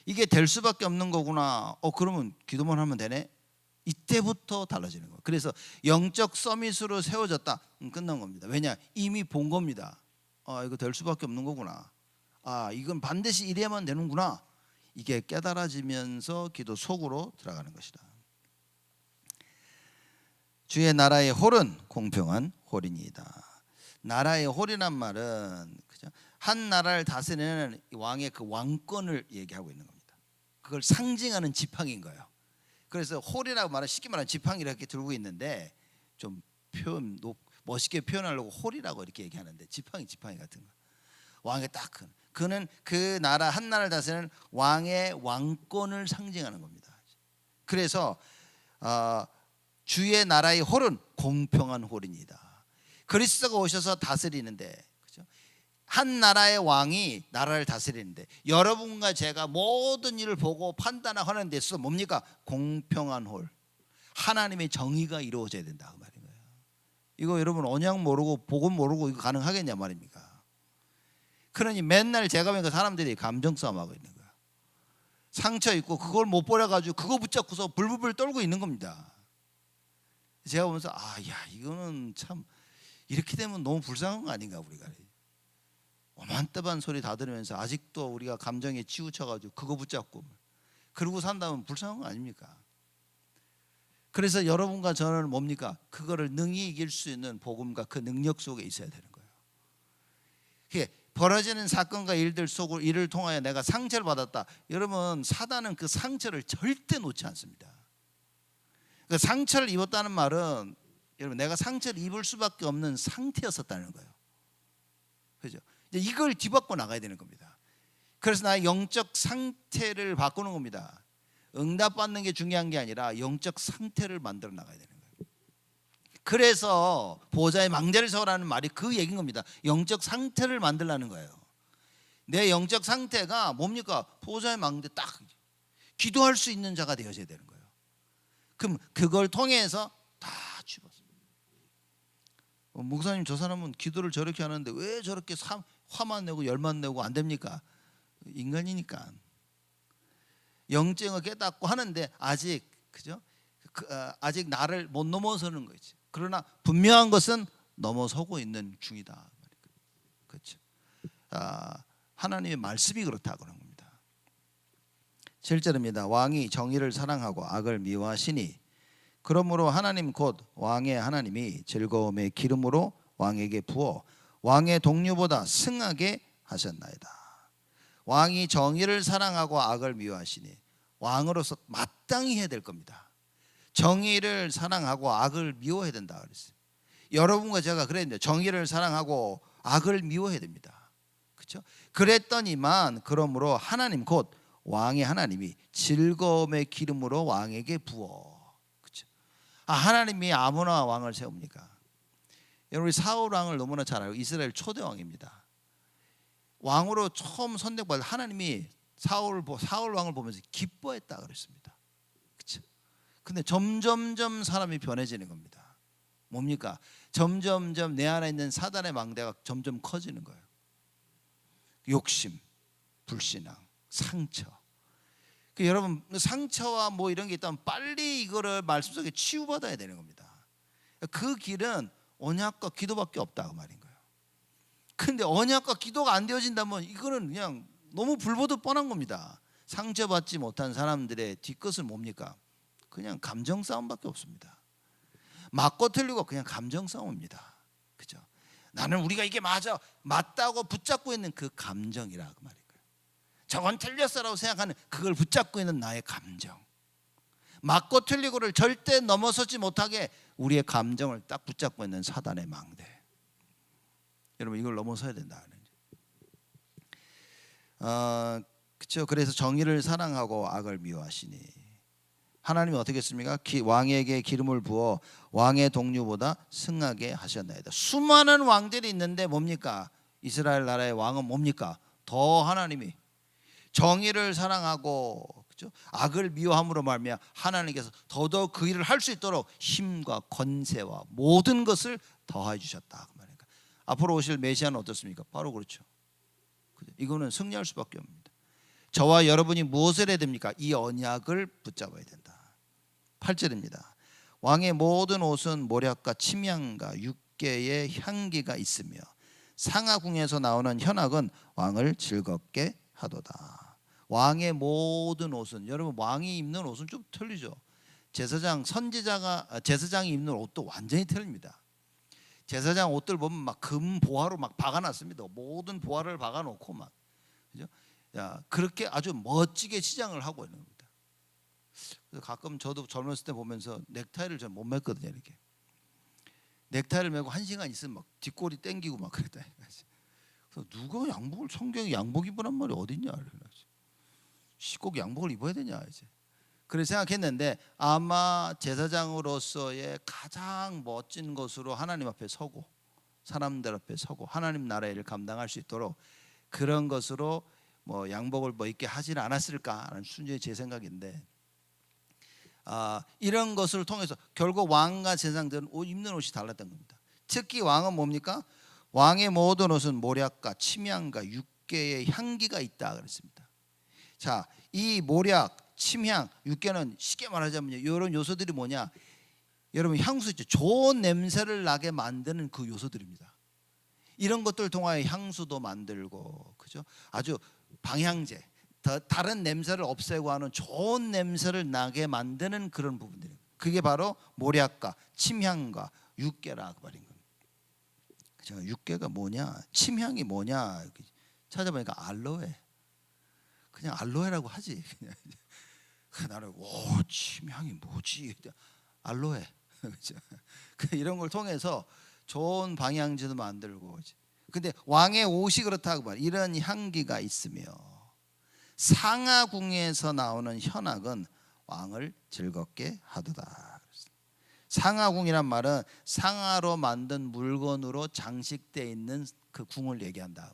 이게 될 수밖에 없는 거구나. 그러면 기도만 하면 되네. 이때부터 달라지는 거예요. 그래서 영적 서밋으로 세워졌다, 끝난 겁니다. 왜냐? 이미 본 겁니다. 이거 될 수밖에 없는 거구나. 이건 반드시 이래야만 되는구나. 이게 깨달아지면서 기도 속으로 들어가는 것이다. 주의 나라의 홀은 공평한 홀이니이다. 나라의 홀이란 말은, 그죠? 한 나라를 다스리는 왕의 그 왕권을 얘기하고 있는 겁니다. 그걸 상징하는 지팡이인 거예요. 그래서 홀이라고 말하면 쉽게 말하면 지팡이 이렇게 들고 있는데, 좀 멋있게 표현하려고 홀이라고 이렇게 얘기하는데, 지팡이 같은 거. 왕의 딱 그는 그 나라 한 나라를 다스리는 왕의 왕권을 상징하는 겁니다. 그래서 주의 나라의 홀은 공평한 홀이니다. 그리스도가 오셔서 다스리는데, 그렇죠? 한 나라의 왕이 나라를 다스리는데, 여러분과 제가 모든 일을 보고 판단하는 데 있어서 뭡니까? 공평한 홀, 하나님의 정의가 이루어져야 된다, 그 말인 거예요. 이거 여러분 언약 모르고 복음 모르고 이거 가능하겠냐 말입니까? 그러니 맨날 제가 보니까 사람들이 감정 싸움하고 있는 거야. 상처 있고 그걸 못 버려가지고 그거 붙잡고서 불불 떨고 있는 겁니다. 제가 보면서 이거는 참 이렇게 되면 너무 불쌍한 거 아닌가, 우리가. 오만떠반 소리 다 들으면서 아직도 우리가 감정에 치우쳐가지고 그거 붙잡고 그러고 산다면 불쌍한 거 아닙니까? 그래서 여러분과 저는 뭡니까? 그거를 능히 이길 수 있는 복음과 그 능력 속에 있어야 되는 거예요. 그게 벌어지는 사건과 일을 통하여 내가 상처를 받았다. 여러분, 사단은 그 상처를 절대 놓지 않습니다. 그 상처를 입었다는 말은, 여러분, 내가 상처를 입을 수밖에 없는 상태였었다는 거예요. 그죠? 이걸 뒤바꿔 나가야 되는 겁니다. 그래서 나의 영적 상태를 바꾸는 겁니다. 응답받는 게 중요한 게 아니라 영적 상태를 만들어 나가야 되는 거예요. 그래서 보좌의 망대를 세우라는 말이 그 얘기인 겁니다. 영적 상태를 만들라는 거예요. 내 영적 상태가 뭡니까? 보좌의 망대 딱 기도할 수 있는 자가 되어져야 되는 거예요. 그럼 그걸 통해서 다 집었습니다. 목사님, 저 사람은 기도를 저렇게 하는데 왜 저렇게 화만 내고 열만 내고 안 됩니까? 인간이니까. 영적을 깨닫고 하는데 아직, 그죠? 아직 나를 못 넘어서는 거지. 그러나 분명한 것은 넘어서고 있는 중이다. 그렇죠? 하나님의 말씀이 그렇다 그런 겁니다. 7절입니다. 왕이 정의를 사랑하고 악을 미워하시니 그러므로 하나님 곧 왕의 하나님이 즐거움의 기름으로 왕에게 부어 왕의 동료보다 승하게 하셨나이다. 왕이 정의를 사랑하고 악을 미워하시니 왕으로서 마땅히 해야 될 겁니다. 정의를 사랑하고 악을 미워해야 된다 그랬어요. 여러분과 제가 그랬는데 정의를 사랑하고 악을 미워해야 됩니다. 그렇죠? 그랬더니만 그러므로 하나님 곧 왕의 하나님이 즐거움의 기름으로 왕에게 부어. 그렇죠? 하나님이 아무나 왕을 세웁니까? 여러분, 우리 사울 왕을 너무나 잘 알고, 이스라엘 초대 왕입니다. 왕으로 처음 선택받은 하나님이 사울 왕을 보면서 기뻐했다 그랬습니다. 그렇죠? 근데 점점점 사람이 변해지는 겁니다. 뭡니까? 점점점 내 안에 있는 사단의 망대가 점점 커지는 거예요. 욕심, 불신앙, 상처. 여러분 상처와 뭐 이런 게 있다면 빨리 이거를 말씀 속에 치유받아야 되는 겁니다. 그 길은 언약과 기도밖에 없다 그 말인 거예요. 근데 언약과 기도가 안 되어진다면 이거는 그냥 너무 불보듯 뻔한 겁니다. 상처받지 못한 사람들의 뒷것은 뭡니까? 그냥 감정 싸움밖에 없습니다. 맞고 틀리고 그냥 감정 싸움입니다. 그죠? 나는 우리가 이게 맞다고 붙잡고 있는 그 감정이라 그 말인 거예요. 저건 틀렸어라고 생각하는 그걸 붙잡고 있는 나의 감정. 맞고 틀리고를 절대 넘어서지 못하게 우리의 감정을 딱 붙잡고 있는 사단의 망대. 여러분 이걸 넘어서야 된다. 그렇죠. 그래서 정의를 사랑하고 악을 미워하시니 하나님이 어떻게 했습니까? 왕에게 기름을 부어 왕의 동료보다 승하게 하셨나이다. 수많은 왕들이 있는데 뭡니까? 이스라엘 나라의 왕은 뭡니까? 더 하나님이 정의를 사랑하고 그렇죠? 악을 미워함으로 말미암아 하나님께서 더더욱 그 일을 할 수 있도록 힘과 권세와 모든 것을 더해 주셨다 그 말이니까. 앞으로 오실 메시아는 어떻습니까? 바로 그렇죠. 이거는 승리할 수밖에 없습니다. 저와 여러분이 무엇을 해야 됩니까? 이 언약을 붙잡아야 된다. 8절입니다. 왕의 모든 옷은 모략과 침향과 육개의 향기가 있으며 상하궁에서 나오는 현악은 왕을 즐겁게 하도다. 왕의 모든 옷은, 여러분 왕이 입는 옷은 좀 틀리죠. 제사장이 입는 옷도 완전히 틀립니다. 제사장 옷들 보면 막 금 보화로 막 박아놨습니다. 모든 보화를 박아놓고 막 그죠? 그렇게 아주 멋지게 시장을 하고 있는 겁니다. 그래서 가끔 저도 젊었을 때 보면서 넥타이를 잘 못 맸거든요. 이렇게 넥타이를 메고 1시간 있으면 막 뒷골이 땡기고 막 그랬다. 그래서 누가 양복을 성경에 양복 입으란 말이 어딨냐? 꼭 양복을 입어야 되냐 이제. 그래서 생각했는데 아마 제사장으로서의 가장 멋진 것으로 하나님 앞에 서고 사람들 앞에 서고 하나님 나라의 일을 감당할 수 있도록 그런 것으로 뭐 양복을 뭐 입게 하지는 않았을까라는 순전히 제 생각인데 이런 것을 통해서 결국 왕과 제사장들은 입는 옷이 달랐던 겁니다. 특히 왕은 뭡니까? 왕의 모든 옷은 모략과 침향과 육개의 향기가 있다 그랬습니다. 자, 이 모략, 침향, 육개는 쉽게 말하자면 이런 요소들이 뭐냐? 여러분 향수 있죠? 좋은 냄새를 나게 만드는 그 요소들입니다. 이런 것들 통하여 향수도 만들고 그죠? 아주 방향제, 다른 냄새를 없애고 하는 좋은 냄새를 나게 만드는 그런 부분들이에요. 그게 바로 모략과 침향과 육개라 그 말인 겁니다. 그죠? 육개가 뭐냐? 침향이 뭐냐? 찾아보니까 알로에. 그냥 알로에라고 하지. 나는 침향이 뭐지? 알로에. 그렇죠? 이런 걸 통해서 좋은 방향제도 만들고. 근데 왕의 옷이 그렇다고 말. 이런 향기가 있으며 상하궁에서 나오는 현악은 왕을 즐겁게 하도다. 상하궁이란 말은 상하로 만든 물건으로 장식되어 있는 그 궁을 얘기한다.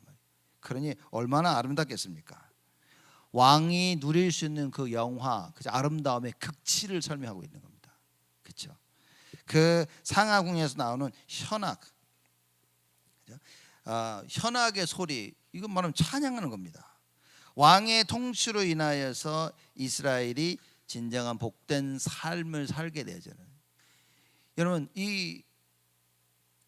그러니 얼마나 아름답겠습니까? 왕이 누릴 수 있는 그 영화, 그 아름다움의 극치를 설명하고 있는 겁니다. 그렇죠? 그 상하궁에서 나오는 현악, 현악의 소리, 이건 말하면 찬양하는 겁니다. 왕의 통치로 인하여서 이스라엘이 진정한 복된 삶을 살게 되잖아요. 여러분 이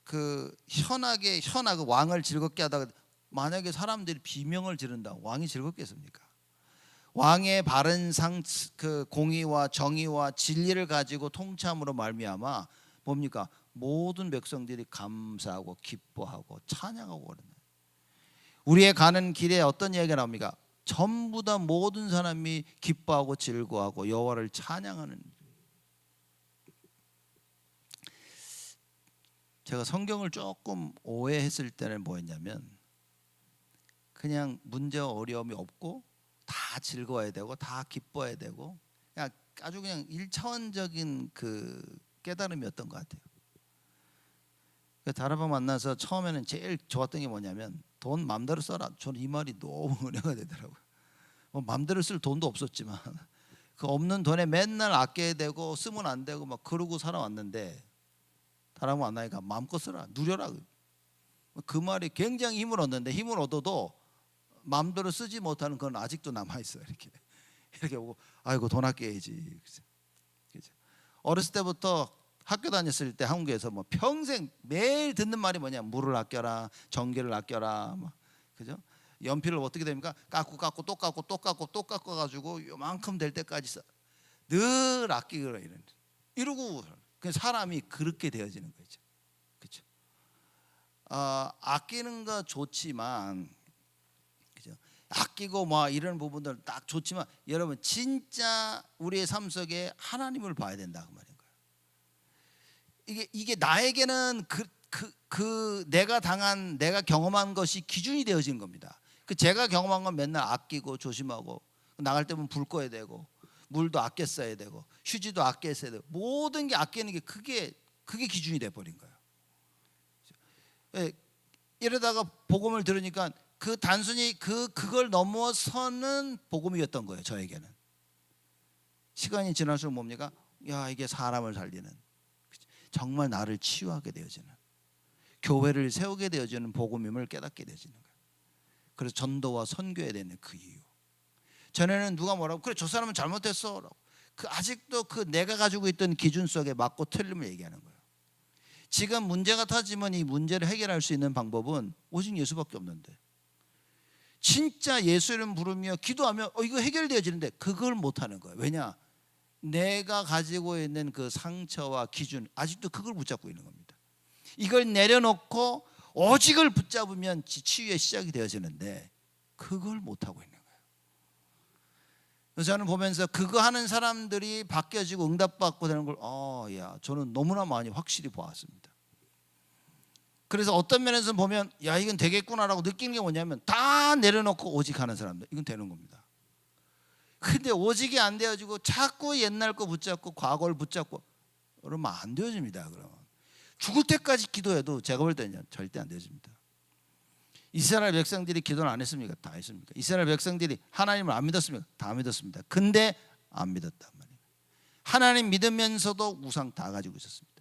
그 현악의 왕을 즐겁게 하다가 만약에 사람들이 비명을 지른다, 왕이 즐겁겠습니까? 왕의 바른 그 공의와 정의와 진리를 가지고 통치함으로 말미암아 뭡니까? 모든 백성들이 감사하고 기뻐하고 찬양하고 그러는 거예요. 우리의 가는 길에 어떤 이야기가 나옵니까? 전부 다 모든 사람이 기뻐하고 즐거워하고 여호와를 찬양하는. 제가 성경을 조금 오해했을 때는 뭐였냐면 그냥 문제와 어려움이 없고 다 즐거워야 되고 다 기뻐해야 되고 그냥 아주 그냥 1차원적인 그 깨달음이었던 것 같아요. 다락방 만나서 처음에는 제일 좋았던 게 뭐냐면 돈 마음대로 써라. 저는 이 말이 너무 은혜가 되더라고요. 뭐 마음대로 쓸 돈도 없었지만 그 없는 돈에 맨날 아껴야 되고 쓰면 안 되고 막 그러고 살아왔는데 사람 만나니까 마음껏 써라, 누려라. 그 말이 굉장히 힘을 얻는데 힘을 얻어도 마음대로 쓰지 못하는 건 아직도 남아 있어요. 이렇게 보고 아이고 돈 아껴야지. 그죠? 어렸을 때부터 학교 다녔을 때 한국에서 뭐 평생 매일 듣는 말이 뭐냐, 물을 아껴라, 전기를 아껴라, 막 그죠? 연필을 어떻게 됩니까? 깎고 또 깎고 또 깎고 또 깎아 가지고 요만큼 될 때까지 늘 아끼라 이러고 그 사람이 그렇게 되어지는 거죠. 그렇죠? 아끼는 거 좋지만, 그죠? 아끼고 뭐 이런 부분들 딱 좋지만 여러분 진짜 우리의 삶 속에 하나님을 봐야 된다 그 말인 거예요. 이게 나에게는 내가 경험한 것이 기준이 되어진 겁니다. 제가 경험한 건 맨날 아끼고 조심하고 나갈 때면 불 꺼야 되고 물도 아껴 써야 되고 휴지도 아껴 써야 되고 모든 게 아끼는 게 그게 기준이 돼 버린 거예요. 이러다가 복음을 들으니까 단순히 그걸 넘어서는 복음이었던 거예요. 저에게는 시간이 지날수록 뭡니까? 야, 이게 사람을 살리는, 정말 나를 치유하게 되어지는, 교회를 세우게 되어지는 복음임을 깨닫게 되어지는 거예요. 그래서 전도와 선교해야 되는 그 이유. 전에는 누가 뭐라고 그래 저 사람은 잘못했어 라고 아직도 내가 가지고 있던 기준 속에 맞고 틀림을 얘기하는 거예요. 지금 문제가 터지면 이 문제를 해결할 수 있는 방법은 오직 예수밖에 없는데, 진짜 예수 이름 부르며 기도하면 이거 해결되어지는데 그걸 못하는 거예요. 왜냐? 내가 가지고 있는 그 상처와 기준, 아직도 그걸 붙잡고 있는 겁니다. 이걸 내려놓고 오직을 붙잡으면 치유의 시작이 되어지는데 그걸 못하고 있는 거예요. 그래서 저는 보면서 그거 하는 사람들이 바뀌어지고 응답받고 되는 걸 저는 너무나 많이 확실히 보았습니다. 그래서 어떤 면에서 보면 야 이건 되겠구나라고 느끼는 게 뭐냐면 다 내려놓고 오직 하는 사람들, 이건 되는 겁니다. 근데 오직이 안 되어지고 자꾸 옛날 거 붙잡고 과거를 붙잡고 그러면 안 되어집니다. 그러면 죽을 때까지 기도해도 제가 볼 때는 절대 안 되어집니다. 이스라엘 백성들이 기도를 안 했습니까? 다 했습니까? 이스라엘 백성들이 하나님을 안 믿었습니까? 다 믿었습니다. 근데 안 믿었단 말이에요. 하나님 믿으면서도 우상 다 가지고 있었습니다.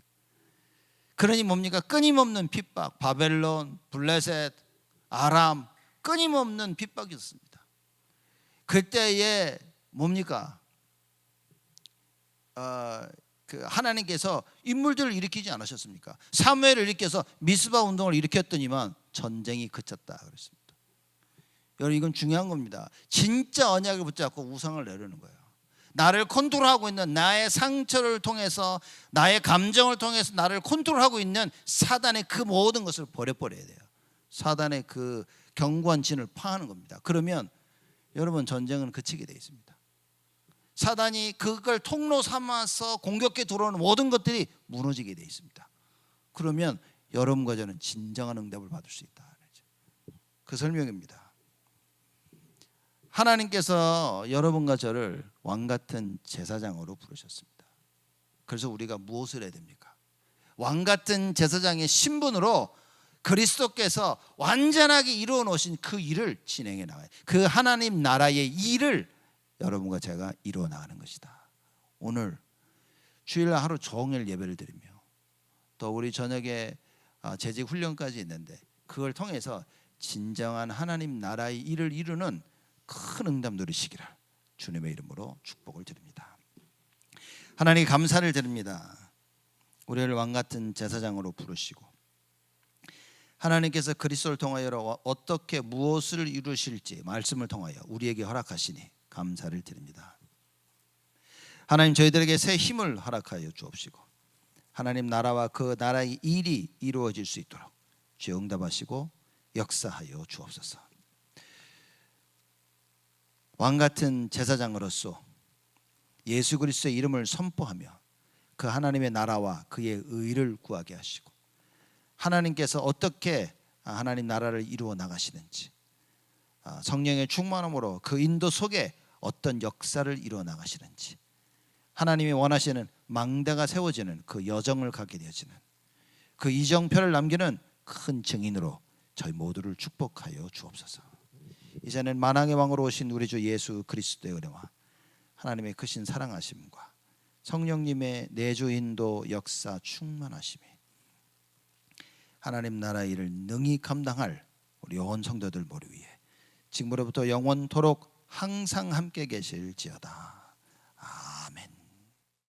그러니 뭡니까? 끊임없는 핍박, 바벨론, 블레셋, 아람, 끊임없는 핍박이었습니다. 그때에 뭡니까? 하나님께서 인물들을 일으키지 않으셨습니까? 사무엘을 일으켜서 미스바 운동을 일으켰더니만 전쟁이 그쳤다 그랬습니다. 여러분 이건 중요한 겁니다. 진짜 언약을 붙잡고 우상을 내려는 거예요. 나를 컨트롤하고 있는 나의 상처를 통해서, 나의 감정을 통해서 나를 컨트롤하고 있는 사단의 그 모든 것을 버려버려야 돼요. 사단의 그 견고한 진을 파하는 겁니다. 그러면 여러분 전쟁은 그치게 되어 있습니다. 사단이 그걸 통로 삼아서 공격해 들어오는 모든 것들이 무너지게 되어 있습니다. 그러면 여러분과 저는 진정한 응답을 받을 수 있다. 그 설명입니다. 하나님께서 여러분과 저를 왕같은 제사장으로 부르셨습니다. 그래서 우리가 무엇을 해야 됩니까? 왕같은 제사장의 신분으로 그리스도께서 완전하게 이루어 놓으신 그 일을 진행해 나가요. 그 하나님 나라의 일을 여러분과 제가 이루어 나가는 것이다. 오늘 주일날 하루 종일 예배를 드리며 또 우리 저녁에 재직 훈련까지 있는데 그걸 통해서 진정한 하나님 나라의 일을 이루는 큰 응답 누리시기를 주님의 이름으로 축복을 드립니다. 하나님 감사를 드립니다. 우리를 왕같은 제사장으로 부르시고 하나님께서 그리스도를 통하여 어떻게 무엇을 이루실지 말씀을 통하여 우리에게 허락하시니 감사를 드립니다. 하나님 저희들에게 새 힘을 허락하여 주옵시고 하나님 나라와 그 나라의 일이 이루어질 수 있도록 주여 응답하시고 역사하여 주옵소서. 왕같은 제사장으로서 예수 그리스도의 이름을 선포하며 그 하나님의 나라와 그의 의를 구하게 하시고 하나님께서 어떻게 하나님 나라를 이루어 나가시는지 성령의 충만함으로 그 인도 속에 어떤 역사를 이루어 나가시는지 하나님이 원하시는 망대가 세워지는 그 여정을 가게 되어지는 그 이정표를 남기는 큰 증인으로 저희 모두를 축복하여 주옵소서. 이제는 만왕의 왕으로 오신 우리 주 예수 그리스도의 은혜와 하나님의 크신 사랑하심과 성령님의 내주 인도 역사 충만하심이 하나님 나라의 일을 능히 감당할 우리 온 성도들 머리 위에 지금으로부터 영원토록 항상 함께 계실지어다.